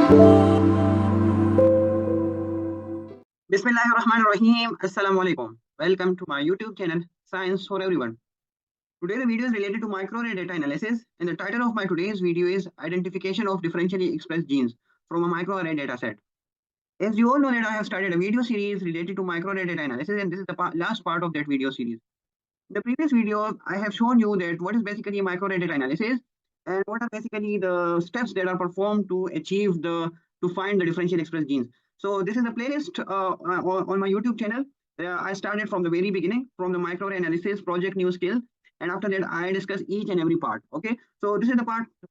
Bismillahirrahmanirrahim. Assalamu alaikum. Welcome to my YouTube channel, Science for Everyone. Today the video is related to microarray data analysis, and the title of my today's video is Identification of Differentially Expressed Genes from a Microarray Dataset. As you all know that I have started a video series related to microarray data analysis, and this is the last part of that video series. In the previous video, I have shown you that what is basically microarray data analysis and what are basically the steps that are performed to find the differentially expressed genes. So this is a playlist on my YouTube channel. I started from the very beginning, from the microarray analysis project new skill, and after that I discuss each and every part. Okay, so this is the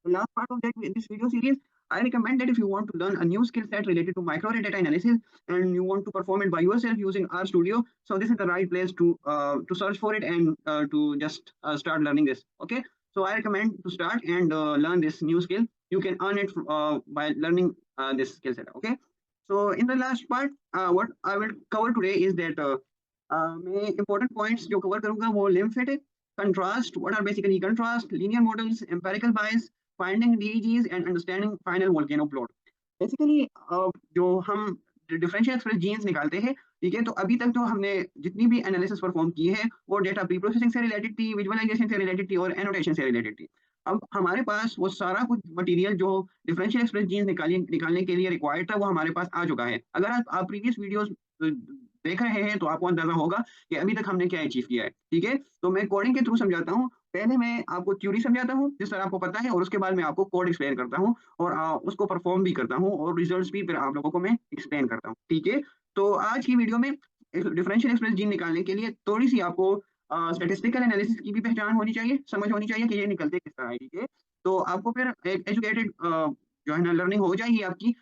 last part of this video series. I recommend that if you want to learn a new skill set related to microarray data analysis and you want to perform it by yourself using RStudio, so this is the right place to search for it and to just start learning this. Okay, so I recommend to start and learn this new skill. You can earn it by learning this skill set. Okay, so in the last part, what I will cover today is that मैं important points जो cover करूँगा वो lymphatic, contrast, what are basically contrast, linear models, empirical bias, finding DEGs and understanding final volcano plot. Basically जो हम differential express jeans निकालते हैं, ठीक है, तो अभी तक जो हमने जितनी भी एनालिसिस परफॉर्म की है वो डेटा प्री प्रोसेसिंग से रिलेटेड थी, विजुअलाइजेशन से रिलेटेड थी और एनोटेशन से रिलेटेड थी। अब हमारे पास वो सारा कुछ मटेरियल जो डिफरेंशियल एक्सप्रेस जीन्स निकालने के लिए रिक्वायर्ड था वो हमारे पास आ चुका है। अगर आप प्रीवियस वीडियोस देख रहे हैं तो आपको अंदाजा होगा कि अभी तक हमने क्या अचीव किया है। ठीक है, तो मैं कोडिंग के थ्रू समझाता हूँ। पहले मैं आपको थ्योरी समझाता हूँ जिस तरह आपको पता है, और उसके बाद मैं आपको कोड एक्सप्लेन करता हूँ और उसको परफॉर्म भी करता हूँ और रिजल्ट्स भी फिर आप लोगों को मैं एक्सप्लेन करता हूँ। ठीक है, तो आज की वीडियो में डिफरेंशियल एक्सप्रेस जीन निकालने के लिए थोड़ी सी आपको स्टैटिस्टिकल एनालिसिस की भी पहचान होनी चाहिए, समझ होनी चाहिए कि ये निकलते किस तरह है। ठीक है, तो आपको फिर एक एजुकेटेड जो है ना लर्निंग हो जाएगी आपकी।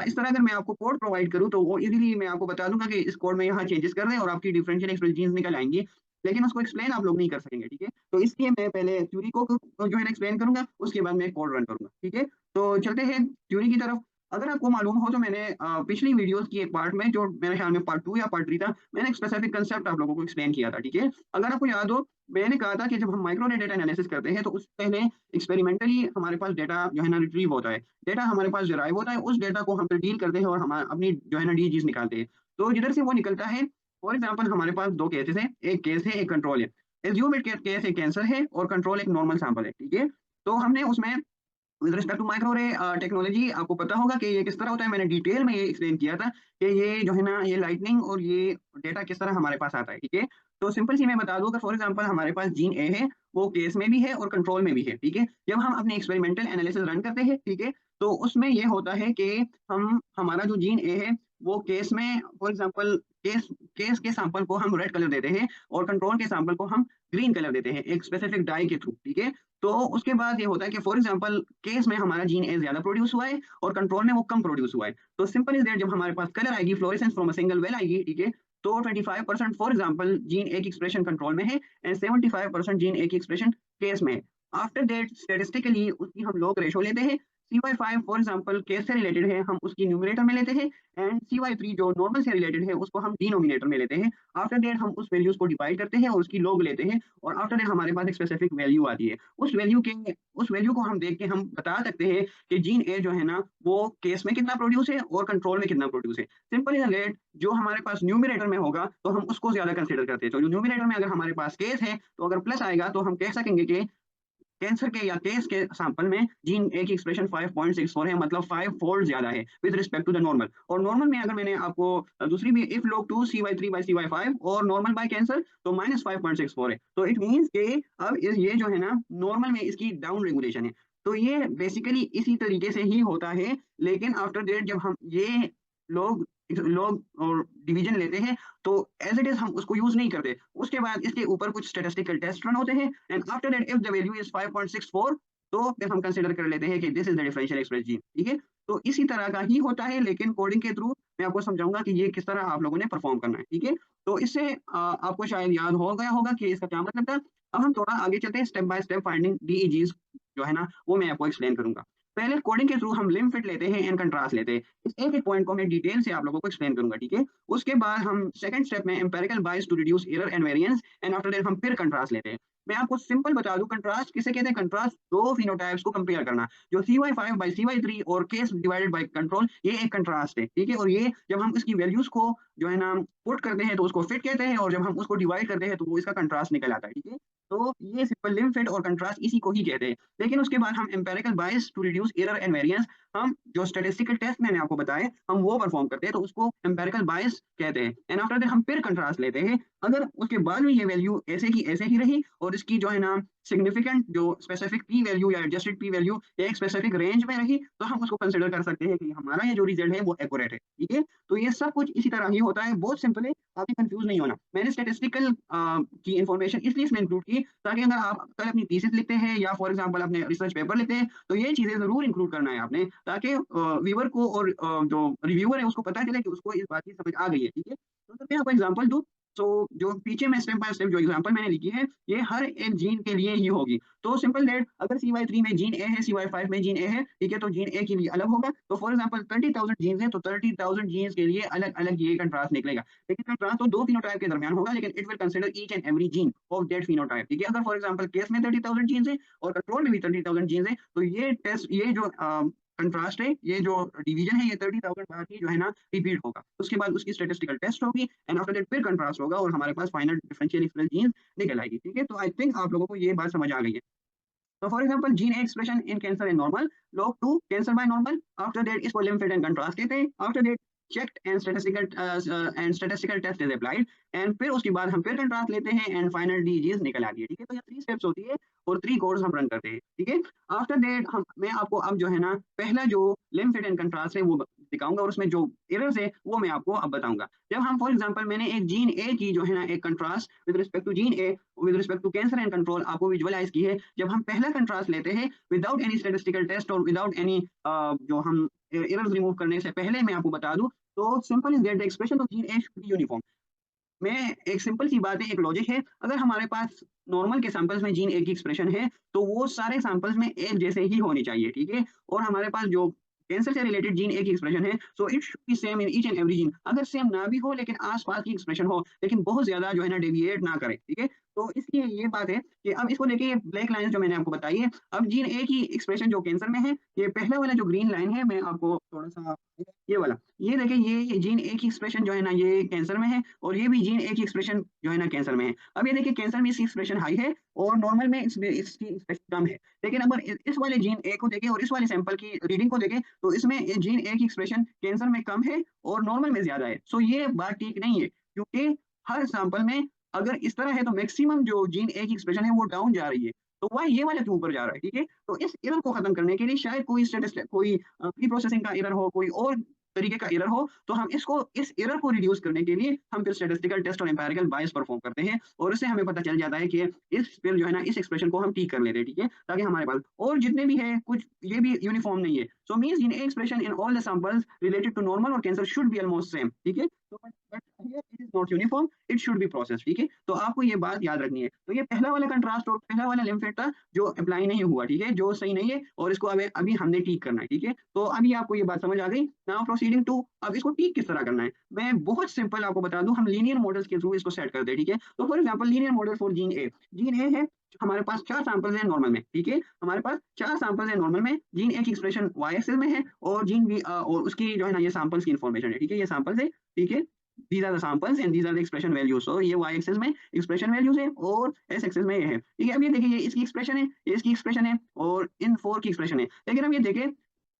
इस तरह अगर मैं आपको कोड प्रोवाइड करूँ तो वो इजीली मैं आपको बता दूंगा कि इस कोड में यहाँ चेंजेस कर दें और आपकी डिफरेंशियल एक्सप्रेस जीन्स निकल आएंगी, लेकिन उसको एक्सप्लेन आप लोग नहीं कर सकेंगे। ठीक है, तो इसलिए मैं पहले थ्योरी को जो है ना एक्सप्लेन करूंगा, उसके बाद मैं कोड रन करूंगा। ठीक है, तो चलते हैं थ्योरी की तरफ। अगर आपको मालूम हो तो मैंने पिछली वीडियोस की एक पार्ट में, जो मेरे ख्याल में पार्ट 2 या पार्ट 3 था, मैंने एक स्पेसिफिक कंसेप्ट आप लोगों को एक्सप्लेन किया था। ठीक है, अगर आपको याद हो, मैंने कहा था कि जब हम माइक्रो डेटा एनालिसिस करते हैं तो उससे पहले एक्सपेरिमेंटली हमारे पास डेटा जो है ना रिट्रीव होता है, डेटा हमारे पास डिराइव होता है, उस डेटा को हम फिर डील करते हैं और हम अपनी जो है ना डीजीज निकालते हैं। तो जिधर से वो निकलता है, फॉर एग्जाम्पल हमारे पास दो केसेस हैं, एक केस है, एक कंट्रोल है। एज्यूम इट केस एक कैंसर है और कंट्रोल एक नॉर्मल सैंपल है। ठीक है, तो हमने उसमें विद रिस्पेक्ट टू माइक्रोरे टेक्नोलॉजी आपको पता होगा कि ये किस तरह होता है। मैंने डिटेल में ये एक्सप्लेन किया था कि ये जो है ना ये लाइटनिंग और ये डेटा किस तरह हमारे पास आता है। ठीक है, तो सिंपल सी मैं बता दूं, अगर फॉर एग्जांपल हमारे पास जीन ए है, वो केस में भी है और कंट्रोल में भी है। ठीक है, जब हम अपने एक्सपेरिमेंटल एनालिसिस रन करते हैं, ठीक है, तो उसमें ये होता है कि हम हमारा जो जीन ए है वो केस में फॉर एग्जांपल केस केस के सैंपल को हम रेड कलर देते हैं और कंट्रोल के सैंपल को हम ग्रीन कलर देते हैं एक स्पेसिफिक डाई के थ्रू। ठीक है, तो उसके बाद ये होता है कि फॉर एग्जांपल केस में हमारा जीन ए ज्यादा प्रोड्यूस हुआ है और कंट्रोल में वो कम प्रोड्यूस हुआ है। तो सिंपल इज दैट, जब हमारे पास कलर आएगी, fluorescence from a single well आएगी, ठीक है, तो 25% फॉर एग्जांपल जीन ए की एक्सप्रेशन कंट्रोल में है एंड 75% जीन ए की एक्सप्रेशन केस में है। आफ्टर दैट स्टेटिस्टिकली उसकी हम लोग रेशो लेते हैं। CY5 फॉर एग्जांपल केस से रिलेटेड है, हम उसकी न्यूमरेटर में लेते हैं एंड CY3 जो नॉर्मल से रिलेटेड है उसको हम डिनोमिनेटर में लेते हैं। आफ्टर दैट हम उस वैल्यूज को डिवाइड करते हैं और उसकी लॉग लेते हैं और आफ्टर दैट हमारे पास एक स्पेसिफिक वैल्यू आती है। उस वैल्यू को हम देख के हम बता सकते हैं कि जीन ए जो है ना वो केस में कितना प्रोड्यूस है और कंट्रोल में कितना प्रोड्यूस है। सिंपल इज दैट, जो हमारे पास न्यूमरेटर में होगा तो हम उसको ज्यादा कंसीडर करते हैं। तो जो न्यूमरेटर में अगर हमारे पास केस है तो अगर प्लस आएगा तो हम कह सकेंगे कि कैंसर के या केस के सैंपल में जीन ए की एक्सप्रेशन 5.64 है, मतलब 5 फोल्ड ज्यादा है with respect to the normal. और नॉर्मल में अगर मैंने आपको दूसरी भी इफ लॉग टू CY3/CY5 और नॉर्मल बाय कैंसर तो -5.64 है। तो इट मींस कि अब ये जो है ना नॉर्मल में इसकी डाउन रेगुलेशन है। तो ये बेसिकली इसी तरीके से ही होता है, लेकिन आफ्टर दैट जब हम ये लोग लोग और डिवीजन लेते हैं तो एज इट इज हम उसको यूज नहीं करते। उसके बाद इसके ऊपर कुछ स्टैटिस्टिकल टेस्ट रन होते हैं and after that if the value is 5.64 तो फिर हम कंसीडर कर लेते हैं कि this is the differential express gene. ठीक है, तो इसी तरह का ही होता है, लेकिन कोडिंग के थ्रू मैं आपको समझाऊंगा कि ये किस तरह आप लोगों ने परफॉर्म करना है। ठीक है, तो इससे आपको शायद याद हो गया होगा कि इसका क्या मतलब था। अब हम थोड़ा आगे चलते हैं, स्टेप बाय स्टेप फाइंडिंग डीईजीज जो है ना वो मैं आपको एक्सप्लेन करूंगा। पहले कोडिंग के थ्रू हम लिम फिट लेते हैं एंड कंट्रास्ट लेते हैं। इस एक एक पॉइंट को मैं डिटेल से आप लोगों को एक्सप्लेन करूंगा। ठीक है, उसके बाद हम सेकंड स्टेप में empirical bias to reduce error and variance and after that हम फिर कंट्रास्ट लेते हैं। मैं आपको सिंपल बता दूं, कंट्रास्ट किसे कहते हैं? कंट्रास्ट दो फिनोटाइप्स को कंपेयर करना, जो CY5 बाई CY3 और केस डिवाइडेड बाई कंट्रोल, ये एक कंट्रास्ट है, ठीक है। और ये जब हम इसकी वैल्यूज को जो है ना पुट करते हैं तो उसको फिट कहते हैं, और जब हम उसको डिवाइड करते हैं तो वो इसका कंट्रास्ट निकल आता है, ठीक है। तो ये सिंपल लिम फिट और कंट्रास्ट इसी को ही कहते हैं। लेकिन उसके बाद हम empirical bias to reduce error and variance, हम जो स्टैटिस्टिकल टेस्ट मैंने आपको बताए हम वो परफॉर्म करते हैं, तो उसको एम्पेरिकल बायस कहते हैं। एंड आफ्टर दैट हम फिर कंट्रास्ट लेते हैं, अगर उसके बाद में ये वैल्यू ऐसे की ऐसे ही रही और इसकी जो है ना सिग्निफिकेंट जो स्पेसिफिक पी वैल्यू या एडजस्टेड पी वैल्यू एक स्पेसिफिक रेंज में रही, तो हम उसको कंसिडर कर सकते हैं कि हमारा ये जो रिजल्ट है वो एक्यूरेट है, ठीक है। तो ये सब कुछ इसी तरह ही होता है, बहुत सिंपल है, आपको कंफ्यूज नहीं होना। मैंने स्टेटिस्टिकल की इन्फॉर्मेशन इसलिए इसमें इंक्लूड की ताकि अगर आप कल अपनी थीसिस लिखते हैं या फॉर एग्जांपल अपने रिसर्च पेपर लिखते हैं तो ये चीजें जरूर इंक्लूड करना है आपने, ताकि व्यूअर को और जो रिव्यूअर है उसको पता चले कि उसको इस बात की समझ आ गई है, ठीक है। तो अगर मैं आपको एग्जांपल दूं, तो जो पीछे में स्टेप बाय स्टेप जो एग्जांपल मैंने लिखी है ये हर एक जीन के लिए ही होगी। तो सिंपल दैट, अगर CY3 में जीन ए है, CY5 में जीन ए है, ठीक है, तो जीन ए के लिए अलग होगा। तो फॉर एग्जांपल 30,000 जीन्स है, तो 30,000 जीन्स के लिए अलग अलग ये कंट्रास्ट निकलेगा। लेकिन कंट्रास्ट तो दो फिनोटाइप के दरमियान होगा, लेकिन it will consider each and every gene of that phenotype, ठीक है। अगर फॉर एग्जांपल केस में 30,000 जीन्स है और कंट्रोल में भी 30,000 जीन्स है, तो ये टेस्ट, ये जो कंट्रास्ट है, ये जो डिवीजन है, ये 30,000 बार ही जो है ना रिपीट होगा। उसके बाद उसकी स्टैटिस्टिकल टेस्ट होगी एंड आफ्टर दैट फिर कंट्रास्ट होगा और हमारे पास फाइनल डिफरेंशियल इक्विवेलेंट जीन्स निकल आएगी, ठीक है। तो आई थिंक आप लोगों को ये बात समझ आ गई है। So for example, gene A expression in cancer is normal, log 2 cancer by normal. After that, इसको lymph and contrast कहते हैं. After that, checked and statistical test is applied. And फिर उसके बाद हम फिर कंट्रास्ट लेते हैं एंड फाइनल डीजीज निकल आती है, ठीक है। तो ये 3 स्टेप्स होती है और 3 कोड्स हम रन करते हैं, ठीक है। आफ्टर दैट मैं आपको अब जो है ना पहला जो लिम्फ एंड कंट्रास्ट है वो दिखाऊंगा, और उसमें जो एरर्स है वो मैं आपको अब बताऊंगा। जब हम फॉर एग्जांपल मैंने एक जीन ए की जो है ना एक contrast with respect to gene A with respect to cancer and control आपको विजुअलाइज की है। जब हम पहला कंट्रास्ट लेते हैं विदाउट एनी स्टैटिस्टिकल टेस्ट और विदाउट एनी जो हम एरर्स रिमूव करने से पहले मैं आपको बता दूं, तो simple is that the expression of gene A should be uniform. मैं एक सिंपल सी बात है, एक लॉजिक है, अगर हमारे पास नॉर्मल के सैंपल्स में जीन ए की एक्सप्रेशन है तो वो सारे सैंपल्स में एक जैसे ही होनी चाहिए, ठीक है। और हमारे पास जो कैंसर से रिलेटेड जीन ए की एक्सप्रेशन है, so it should B same in each and every gene. अगर सेम ना भी हो लेकिन आसपास की एक्सप्रेशन हो, लेकिन बहुत ज्यादा जो है ना डेविएट ना करे, ठीक है। तो इसलिए ये बात है कि अब इसको देखिए, ये ब्लैक लाइन जो मैंने आपको बताई है, अब जीन ए की एक्सप्रेशन जो कैंसर में है, ये पहला वाला जो ग्रीन लाइन है, मैं आपको थोड़ा सा ये वाला, ये देखिए, ये जीन ए की एक्सप्रेशन जो है ना ये कैंसर में है, और ये भी जीन ए की एक्सप्रेशन जो है ना कैंसर में है। अब ये देखिए, कैंसर में इसकी एक्सप्रेशन हाई है और नॉर्मल में इसकी एक्सप्रेशन कम है। लेकिन अगर इस वाले जीन ए को देखें और इस वाले सैंपल की रीडिंग को देखें, तो इसमें जीन ए की एक्सप्रेशन कैंसर में कम है और नॉर्मल में ज्यादा है। सो ये बात ठीक नहीं है, क्योंकि हर सैंपल में अगर इस तरह है तो मैक्सिमम जो जीन ए की एक्सप्रेशन है वो डाउन जा रही है, तो वह ये वाला क्यों ऊपर जा रहा है, ठीक है। तो इस एरर को खत्म करने के लिए शायद कोई स्टेटस, कोई प्री प्रोसेसिंग का एरर हो, कोई और तरीके का एरर हो, तो हम इसको, इस एरर को रिड्यूस करने के लिए हम फिर स्टैटिस्टिकल टेस्ट और एम्पिरिकल बायस परफॉर्म करते हैं, और इससे हमें पता चल जाता है कि इस फिर जो है ना इस एक्सप्रेशन को हम ठीक कर लेते हैं, ठीक है, ताकि हमारे पास और जितने भी है कुछ ये भी यूनिफॉर्म नहीं है। So means in expression in all the samples related to normal और cancer should be almost same, ठीक है। तो but here it is not uniform, it should be process, ठीक है। तो आपको ये बात याद रखनी है। तो ये पहला वाला कंट्रास्ट और पहला वाला लिम्फेट था जो अप्लाई नहीं हुआ, ठीक है, जो सही नहीं है, और इसको अभी हमने ठीक करना है, ठीक है। तो अभी आपको ये बात समझ आ गई। नाउ प्रोसीडिंग टू, अब इसको ठीक किस तरह करना है, मैं बहुत सिंपल आपको बता दूं, हम लीनियर मॉडल्स के थ्रू इसको सेट करते हैं, ठीक है। तो for example linear model for gene A, gene A है, हमारे पास 4 सैंपल्स हैं नॉर्मल में, ठीक है, हमारे पास 4 सैंपल्स हैं नॉर्मल में, जीन ए की एक्सप्रेशन वाई एक्सिस में है और जीन बी और उसकी जो है ना ये सैंपल्स की इंफॉर्मेशन है, ठीक है, ये सैंपल्स है, ठीक है। these are the samples and these are the expression values, so ये y axis में expression values है और s axis में ये है, ठीक है। अब ये देखिए, ये इसकी एक्सप्रेशन है, ये इसकी एक्सप्रेशन है और इन 4 की एक्सप्रेशन है। लेकिन अब ये देखिए,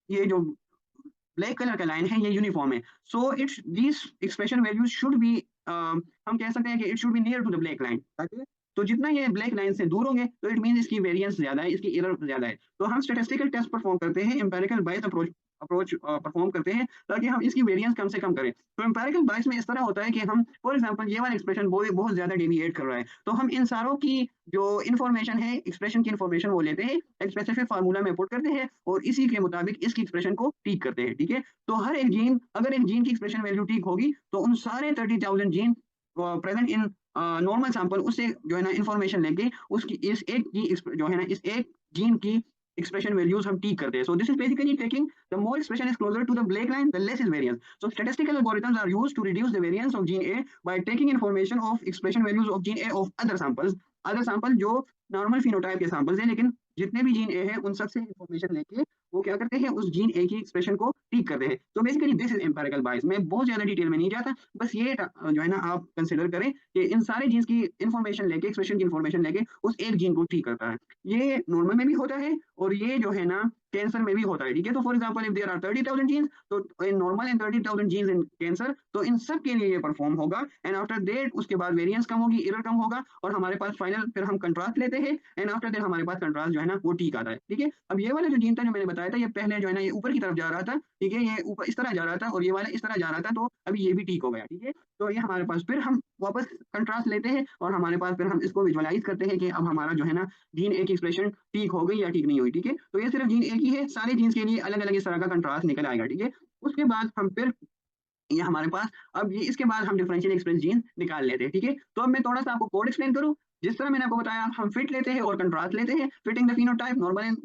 ये जो ब्लैक कलर का लाइन है ये यूनिफॉर्म है, so it's this expression values should be, हम कह सकते हैं कि it should be near to the black line, ताकि तो जितना ये ब्लैक लाइन से दूर होंगे तो इट मींस इसकी वेरिएंस ज्यादा है, इसकी एरर ज्यादा है। तो हम स्टैटिस्टिकल टेस्ट परफॉर्म करते हैं, एम्पिरिकल बायस अप्रोच परफॉर्म करते हैं, ताकि हम इसकी वेरिएंस कम से कम करें। तो एम्पिरिकल बायस में इस तरह होता है कि हम फॉर एग्जांपल ये वाला एक्सप्रेशन बहुत ज्यादा डेविएट कर रहा है, तो हम इन सारों की जो इन्फॉर्मेशन है, एक्सप्रेशन की इन्फॉर्मेशन वो लेते हैं, एक स्पेसिफिक फार्मूला में पुट करते हैं और इसी के मुताबिक इसकी एक्सप्रेशन को ठीक करते हैं, ठीक है। तो हर एक जीन, अगर एक जीन की एक्सप्रेशन वैल्यू ठीक होगी तो उन सारे 30,000 gene present in normal sample उससे जो है ना इंफॉर्मेशन लेके उसकी इस एक की जो है ना इस एक जीन की expression values हम ठीक करते हैं। So this is basically taking the more expression is closer to the black line, the less is variance. So statistical algorithms are used to reduce the variance of gene A by taking information of expression values of gene A of other samples other sample जो normal phenotype के samples हैं, लेकिन जितने भी gene A हैं उन सबसे information लेके वो क्या करते हैं, उस जीन ए की एक्सप्रेशन को ठीक करते हैं। तो बेसिकली दिस इज एम्पिरिकल बायस। मैं बहुत ज्यादा डिटेल में नहीं जाता, बस ये जो है ना आप कंसिडर करें कि इन सारे जीन्स की इंफॉर्मेशन लेके, एक्सप्रेशन की इंफॉर्मेशन लेके उस एक जीन को ठीक करता है। ये नॉर्मल में भी होता है और ये जो है ना कैंसर में भी होता है। ठीक है, तो for example if there are 30,000 genes, तो in normal and 30,000 genes in cancer, तो इन सब के लिए ये परफॉर्म होगा। एंड आफ्टर दैट उसके बाद वेरिएंस कम होगी, एरर कम होगा, और हमारे पास फाइनल फिर हम कंट्रास्ट लेते हैं। एंड आफ्टर दैट हमारे पास कंट्रास्ट जो है ना वो ठीक आता है। ठीक है, अब ये वाला जो जीन था जो मैंने बताया था, ये पहले जो है ना ये ऊपर की तरफ जा रहा था। ठीक है, ये ऊपर इस तरह जा रहा था और ये वाला इस तरह जा रहा था, तो अभी ये भी ठीक हो गया। ठीक है, तो ये हमारे पास फिर हम वापस कंट्रास्ट लेते हैं और हमारे पास फिर हम इसको विजुअलाइज करते हैं कि अब हमारा जो है ना जीन ए की एक्सप्रेशन ठीक हो गई या ठीक नहीं हुई। ठीक है, तो ये सिर्फ जीन ए की है, सारे जीन्स के लिए अलग अलग इस तरह का कंट्रास्ट निकल आएगा। ठीक है, उसके बाद हम फिर ये हमारे पास, अब ये इसके बाद हम डिफरेंशियल एक्सप्रेस जीन निकाल लेते हैं। ठीक है, तो अब मैं थोड़ा सा आपको कोड एक्सप्लेन करूं। जिस तरह मैंने आपको बताया, हम फिट लेते हैं और कंट्रास्ट लेते हैं। Fitting the phenotype normal,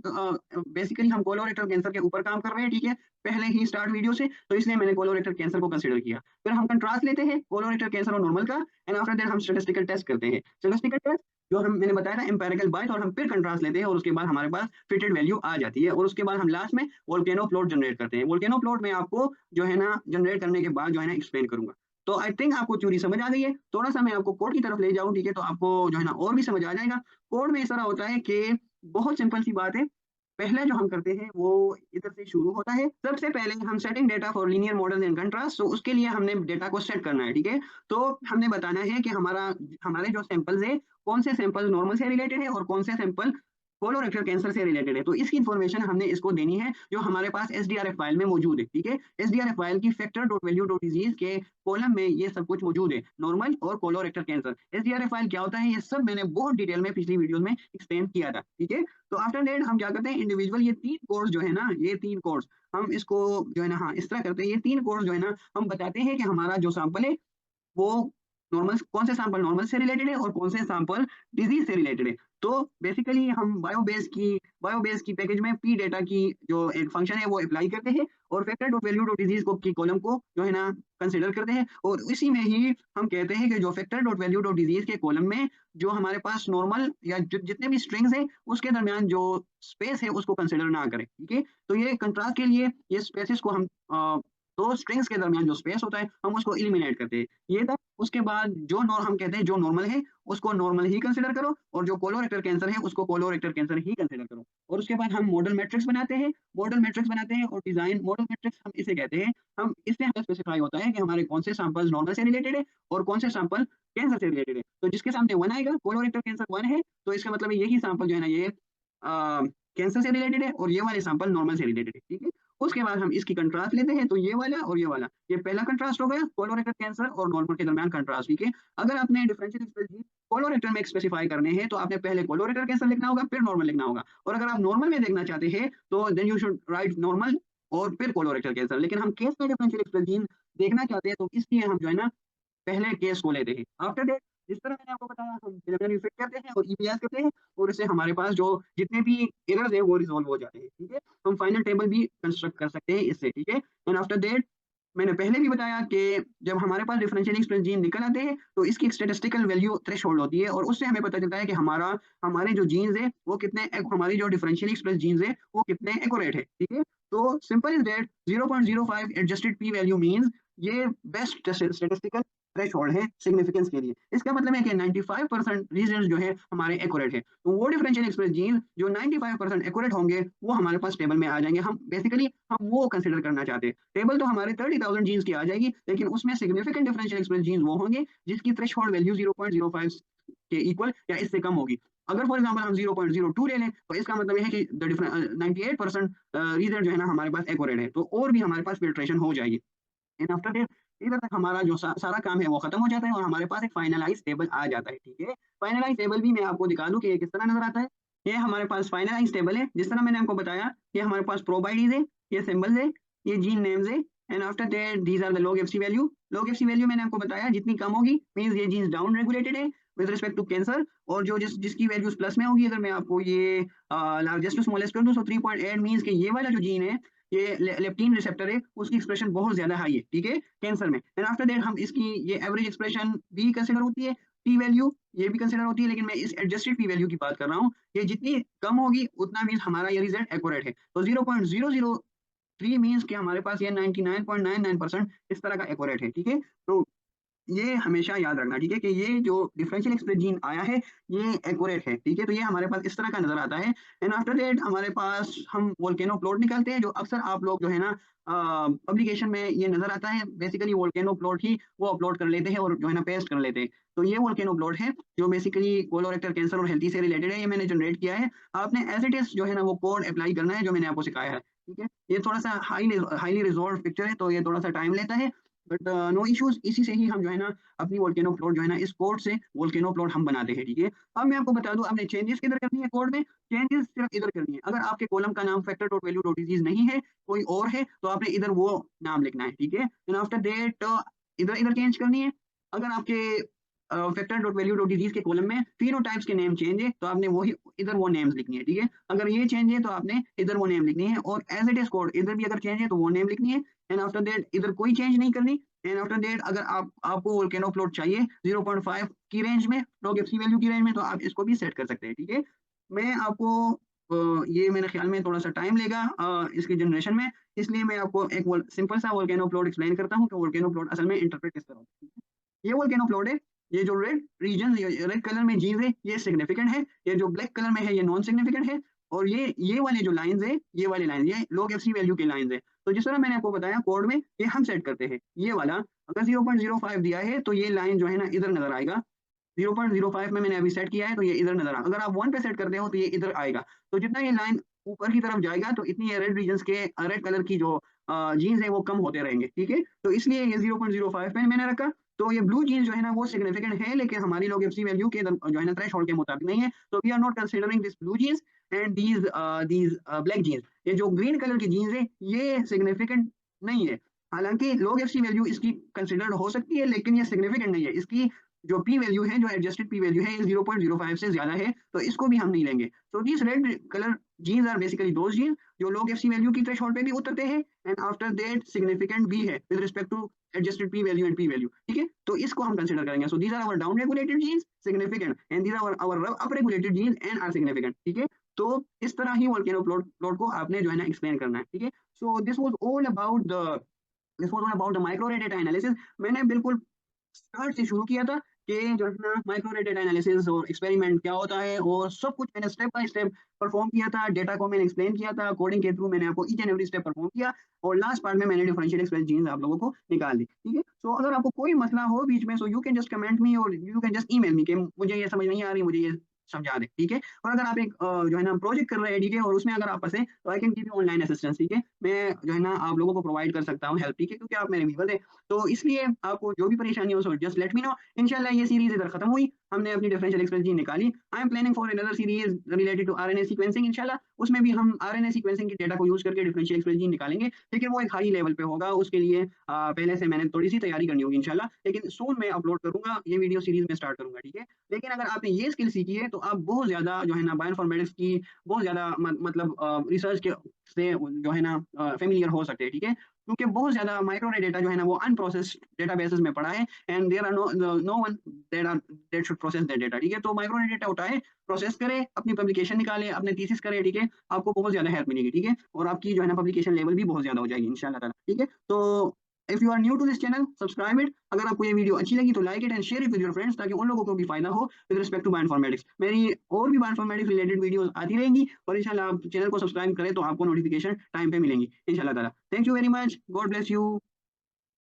basically हम कोलोरेक्टल कैंसर के ऊपर काम कर रहे हैं। ठीक है, पहले ही स्टार्ट वीडियो से, तो इसलिए मैंने कोलोरेक्टल कैंसर को कंसीडर किया। फिर हम कंट्रास्ट लेते हैं कोलोरेक्टल कैंसर और नॉर्मल का। एंड आफ्टर दैट हम स्टैटिस्टिकल टेस्ट करते हैं। स्टैटिस्टिकल टेस्ट जो हम मैंने बताया था एम्पेरिकल बायस, और हम फिर कंट्रास्ट लेते हैं और उसके बाद हमारे पास फिटेड वैल्यू आ जाती है। और उसके बाद हम लास्ट में वोल्केनो प्लॉट जनरेट करते हैं। वोल्केनो प्लॉट में आपको जो है ना जनरेट करने के बाद जो है ना एक्सप्लेन करूंगा। तो आई थिंक आपको थ्योरी समझ आ गई है। थोड़ा सा मैं आपको कोड की तरफ ले जाऊं, ठीक है, तो आपको जो है ना और भी समझ आ जाएगा। कोड में इस तरह होता है कि बहुत सिंपल सी बात है। पहले जो हम करते हैं वो इधर से शुरू होता है। सबसे पहले हम setting data for linear model in contrast, तो उसके लिए हमने डेटा को सेट करना है। ठीक है, तो हमने बताना है कि हमारे जो सैंपल्स है, कौन से सैंपल नॉर्मल से रिलेटेड है और कौन से सैंपल कोलोरेक्टल कैंसर से रिलेटेड है। तो इसकी इन्फॉर्मेशन हमने इसको देनी है जो हमारे पास एसडीआरएफ फाइल में मौजूद है। ठीक है, एसडीआरएफ फाइल की factor dot value dot disease के कॉलम में ये सब कुछ मौजूद है, नॉर्मल और कोलोरेक्टल कैंसर। एसडीआरएफ फाइल क्या होता है, ये सब मैंने बहुत डिटेल में पिछली वीडियो में एक्सप्लेन किया था। ठीक है, तो आफ्टर दैट हम क्या करते हैं, इंडिविजुअल ये 3 कोर्स जो है ना, ये 3 कोर्स हम इसको जो है ना, हाँ इस तरह करते हैं। ये 3 कोर्स जो है ना हम बताते हैं कि हमारा जो सैंपल है वो नॉर्मल, कौन से सैंपल नॉर्मल से रिलेटेड है और कौन से सैंपल डिजीज से रिलेटेड है। तो बेसिकली हम बायोबेस की पैकेज में पी डेटा की जो एक फंक्शन है वो अप्लाई करते हैं और factor dot value dot disease को की कॉलम को जो है ना कंसीडर करते हैं। और इसी में ही हम कहते हैं कि जो factor dot value dot disease के कॉलम में जो हमारे पास नॉर्मल या जितने भी स्ट्रिंग्स हैं उसके दरमियान जो स्पेस है उसको कंसिडर ना करें। ठीक है, तो ये कंट्रास्ट के लिए ये स्पेसिस को हम दो स्ट्रिंग्स के दरमियान जो स्पेस होता है हम उसको इलिमिनेट करते हैं। ये था। उसके बाद जो हम कहते हैं जो नॉर्मल है उसको नॉर्मल ही कंसिडर करो, और जो कोलोरेक्टल कैंसर है उसको कोलोरेक्टल कैंसर ही कंसिडर करो। और उसके बाद हम मॉडल मैट्रिक्स बनाते हैं और डिजाइन मॉडल मैट्रिक्स हम इसे कहते हैं। हम इससे हमें स्पेसिफाई होता है कि हमारे कौन से सैंपल्स नॉर्मल से रिलेटेड है और कौन से सैंपल कैंसर से रिलेटेड है। तो जिसके सामने 1 आएगा, कोलोरेक्टल कैंसर 1 है, तो इसका मतलब यही सैंपल जो है ना ये कैंसर से रिलेटेड है और ये वाले सैंपल नॉर्मल से रिलेटेड है। ठीक है, उसके बाद हम इसकी कंट्रास्ट लेते हैं, तो ये वाला और ये वाला, ये पहला कंट्रास्ट हो गया कोलोरेक्टल कैंसर और नॉर्मल के दरमियान कंट्रास्ट। ठीक है, अगर आपने डिफरेंशियल एक्सप्रेशन कोलोरेक्टल में स्पेसिफाई करने हैं तो आपने पहले कोलोरेक्टल कैंसर लिखना होगा, फिर नॉर्मल लिखना होगा। और अगर आप नॉर्मल में देखना चाहते हैं तो then you should write normal और फिर कोलोरेक्टल कैंसर। लेकिन हम केस में डिफरेंशियल एक्सप्रेशन देखना चाहते हैं तो इसलिए हम जो है ना पहले केस को लेते हैं। आफ्टर दैट जिस तरह मैंने आपको बताया, हम प्रिलिमिनरी फिट करते हैं और ईपीएस करते हैं, और इससे हमारे पास जो जितने भी एरर्स है वो रिजोल्व हो जाते हैं। ठीक है, हम फाइनल टेबल भी कंस्ट्रक्ट कर सकते हैं इससे। ठीक है, एंड आफ्टर दैट मैंने पहले भी बताया कि जब हमारे पास डिफरेंशियल एक्सप्रेस जीन निकल आते हैं तो इसकी एक स्टेटिस्टिकल वैल्यू थ्रेशोल्ड होती है, और उससे हमें पता चलता है कि हमारे जो जीन्स है वो कितने, हमारी जो डिफरेंशियल एक्सप्रेस जीन्स है वो कितने एक्यूरेट है। ठीक है, तो simple is that 0.05 adjusted P value means ये बेस्ट स्टेटिस्टिकल थ्रेशोल्ड है सिग्निफिकेंस के लिए। इसका मतलब है कि 95% रीजन जो है हमारे एक्यूरेट है। तो वो डिफरेंशियल एक्सप्रेस जीन जो 95% एक्यूरेट होंगे वो हमारे पास टेबल में आ जाएंगे। हम बेसिकली हम वो कंसिडर करना चाहते हैं। टेबल तो हमारे 30,000 जीन्स की आ जाएगी, लेकिन उसमें सिग्निफिकेंट डिफरेंशियल एक्सप्रेस जीन्स वो होंगे जिसकी थ्रेशोल्ड वैल्यू 0.05 के इक्वल या इससे कम होगी। अगर फॉर एग्जाम्पल हम 0.02 ले लें तो इसका मतलब है कि 98% रीजन जो है ना हमारे पास एक्यूरेट है, तो और भी हमारे पास फिल्ट्रेशन हो जाएगी। एंड आफ्टर दैट इधर तक हमारा जो सारा काम है वो खत्म हो जाता है और हमारे पास एक फाइनलाइज टेबल आ जाता है। ठीक है, फाइनलाइज टेबल भी मैं आपको दिखा दूं कि ये किस तरह नजर आता है। ये हमारे पास फाइनलाइज टेबल है, जिस तरह मैंने आपको बताया ये हमारे पास प्रोब आईडीज है, ये सिंबल्स है, ये जीन नेम्स है। And after that these are the log FC value. Log FC value मैंने आपको बताया जितनी कम होगी मींस ये जीन्स डाउन रेगुलेटेड है विद रिस्पेक्ट टू कैंसर, और जो जिसकी वैल्यूज प्लस में होगी, अगर मैं आपको ये लार्जेस्ट टू स्मॉलेस्ट कर दूं तो 3.8 मींस के ये वाला जो जीन है, ये लेप्टिन रिसेप्टर है, उसकी एक्सप्रेशन बहुत ज्यादा हाई है। ठीक है, कैंसर में। एंड आफ्टर दैट हम इसकी ये एवरेज एक्सप्रेशन भी कंसिडर होती है पी वैल्यू ये भी कंसिडर होती है, लेकिन मैं इस एडजस्टेड पी वैल्यू की बात कर रहा हूँ। ये जितनी कम होगी उतना मीन्स हमारा ये रिजल्ट एक्यूरेट है। तो 0.003 मीन्स कि हमारे पास ये 99.99% इस तरह का एक्यूरेट है, ठीक है। तो ये हमेशा याद रखना, ठीक है, कि ये जो डिफरेंशियल एक्सप्रेस जीन आया है ये एक्यूरेट है, ठीक है। तो ये हमारे पास इस तरह का नजर आता है। एंड आफ्टर दैट हमारे पास हम वोल्केनो प्लॉट निकालते हैं, जो अक्सर आप लोग जो है ना पब्लिकेशन में ये नजर आता है। बेसिकली वोल्केनो प्लॉट ही वो अपलोड कर लेते हैं और जो है ना पेस्ट कर लेते हैं। तो ये वोल्केनो प्लॉट है जो बेसिकली कोलोरेक्टल कैंसर और हेल्थी से रिलेटेड है। ये मैंने जनरेट किया है। आपने एज इट इज जो है ना वो कोड अप्लाई करना है जो मैंने आपको सिखाया है, ठीक है। ये थोड़ा सा हाईली रिजॉल्व पिक्चर है, तो ये थोड़ा सा टाइम लेता है, बट नो इश्यूज। इसी से ही हम जो है ना अपनी वोल्केनो प्लॉट जो है ना इस कोड से वोल्केनो प्लॉट हम बनाते हैं, ठीक है। अब मैं आपको बता दूं आपने चेंजेस किधर करनी है कोड में। चेंजेस सिर्फ इधर करनी है। अगर आपके कॉलम का नाम factor dot value dot disease नहीं है, कोई और है, तो आपने इधर वो नाम लिखना है, ठीक है। एंड आफ्टर दैट इधर इधर चेंज करनी है। अगर आपके factor dot value dot disease के कॉलम में फिनोटाइप्स के नेम चेंज है, तो आपने वही इधर वो नेम्स लिखनी है, ठीक है। अगर ये चेंज है तो आपने इधर वो नेम लिखनी है, और एज इट इज कोड इधर भी अगर चेंज है तो वो नेम लिखनी है। एंड आफ्टर दैट इधर कोई चेंज नहीं करनी। एंड आफ्टर दैट अगर आपको वोल्केनो प्लॉट चाहिए 0.5 की रेंज में, log FC वैल्यू की रेंज में, तो आप इसको भी सेट कर सकते हैं, ठीक है। मैं आपको ये मेरे ख्याल में थोड़ा सा टाइम लेगा इसकी जनरेशन में, इसलिए मैं आपको एक सिंपल सा वोल्केनो प्लॉट एक्सप्लेन करता हूँ कि वोल्केनो प्लॉट असल में इंटरप्रेट किस तरह होता है। ये वोल्केनो प्लॉट है। ये जो रेड रीजन रेड कलर में जीव है ये सिग्निफिकेंट है। ये जो ब्लैक कलर में है ये नॉन सिग्निफिकेंट है। और ये वाले जो लाइंस है, ये वाले लाइन ये log FC वैल्यू के लाइंस है। तो जिस तरह मैंने आपको बताया कोड में ये हम सेट करते हैं। ये वाला अगर 0.05 दिया है तो ये लाइन जो है ना इधर नजर आएगा। 0.05 में मैंने अभी सेट किया है तो ये इधर नजर आ। अगर आप 1 पे सेट करते हो तो ये इधर आएगा। तो जितना ये लाइन ऊपर की तरफ जाएगा तो इतनी ये रेड रीजन के रेड कलर की जो जीन्स है वो कम होते रहेंगे, ठीक है। तो इसलिए ये 0.05 पे मैंने रखा। तो ये ब्लू जीन्स जो है ना वो सिग्निफिकेंट है, लेकिन हमारी log FC वैल्यू के जो है ना थ्रेशोल्ड के मुताबिक नहीं है। तो we are not considering this blue genes and these black genes. ये जो ग्रीन कलर की जीन्स है ये सिग्निफिकेंट नहीं है। हालांकि log FC वैल्यू इसकी कंसिडर्ड हो सकती है, लेकिन ये सिग्निफिकेंट नहीं है। इसकी जो पी वैल्यू है, जो एडजस्टेड पी वैल्यू है 0.05 से ज्यादा है, तो इसको भी हम नहीं लेंगे। So this red colour genes are basically those genes जो log FC वैल्यू की थ्रेशोल्ड पे भी उतरते हैं एंड आफ्टर दैट सिग्निफिकेंट भी है with respect to adjusted P value and P value, ठीक है। तो इसको हम कंसीडर करेंगे। So these are our down regulated genes significant and these are our up regulated genes and are significant, ठीक है। तो इस तरह ही वोल्केनो प्लॉट को आपने जो है ना एक्सप्लेन करना है, ठीक है। So this was all about the micro रे डेटा एनालिसिस। मैंने बिल्कुल स्टार्ट से शुरू किया था कि जो है ना माइक्रो रे डेटा एनालिसिस और एक्सपेरिमेंट क्या होता है, और सब कुछ मैंने स्टेप बाय स्टेप परफॉर्म किया था। डेटा को मैंने एक्सप्लेन किया था कोडिंग के थ्रू। मैंने आपको each and every step perform किया, और लास्ट पार्ट में मैंने डिफरेंशियल एक्सप्रेस जीन्स आप लोगों को निकाल दी, ठीक है। सो अगर आपको कोई मसला हो बीच में, so you can just comment me और you can just email me कि मुझे ये समझ नहीं आ रही, मुझे ये समझा दे, ठीक है। और अगर आप एक जो है ना प्रोजेक्ट कर रहे हैं, ठीक है, और उसमें अगर आप फंसे तो I can give you online assistance, ठीक है। मैं जो है ना आप लोगों को प्रोवाइड कर सकता हूँ हेल्प, ठीक है, क्योंकि आप मेरे व्यूअर हैं। तो इसलिए आपको जो भी परेशानी हो so just let me know. इंशाल्लाह ये सीरीज इधर खत्म हुई, हमने अपनी डिफरेंशियल एक्सप्रेस जी निकाली। I am planning for another series related to RNA sequencing. इंशाल्लाह उसमें भी हम आरएनए सीक्वेंसिंग के डेटा को यूज करके डिफरेंशियल एक्सप्रेस जी निकालेंगे, लेकिन वो एक हाई लेवल पे होगा। उसके लिए पहले से मैंने थोड़ी सी तैयारी करनी होगी इंशाल्लाह, लेकिन सून मैं अपलोड करूंगा, ये वीडियो सीरीज में स्टार्ट करूंगा, ठीक है। लेकिन अगर आपने ये स्किल सीखी है तो आप बहुत ज्यादा जो है ना बायोइन्फॉर्मेटिक्स की बहुत ज्यादा मतलब रिसर्च के से जो है ना फेमिलियर हो सकते हैं, ठीक है। क्योंकि बहुत ज्यादा माइक्रो डेटा जो है ना वो अनप्रोसेस्ड डेटाबेसेस में पड़ा है, and there are no one that should process that data, ठीक है। तो माइक्रो डेटा उठाए, प्रोसेस करे, अपनी पब्लिकेशन निकाले, अपने थीसिस करे, ठीक है। आपको बहुत ज्यादा हेल्प मिलेगी, ठीक है, और आपकी जो है ना पब्लिकेशन लेवल भी बहुत ज्यादा हो जाएगी इंशाल्लाह ताला, ठीक है। तो if you are new to this channel subscribe it. अगर आपको ये वीडियो अच्छी लगी तो like it and share it with your friends, ताकि उन लोगों को भी फायदा हो विद रिस्पेक्ट टू बायोइन्फॉर्मेटिक्स। मेरी और भी बायोइन्फॉर्मेटिक्स रिलेटेड वीडियोस आती रहेंगी, और इंशाल्लाह आप चैनल को सब्सक्राइब करें तो आपको नोटिफिकेशन टाइम पे मिलेंगी इंशाल्लाह ताला। Thank you very much, God bless you.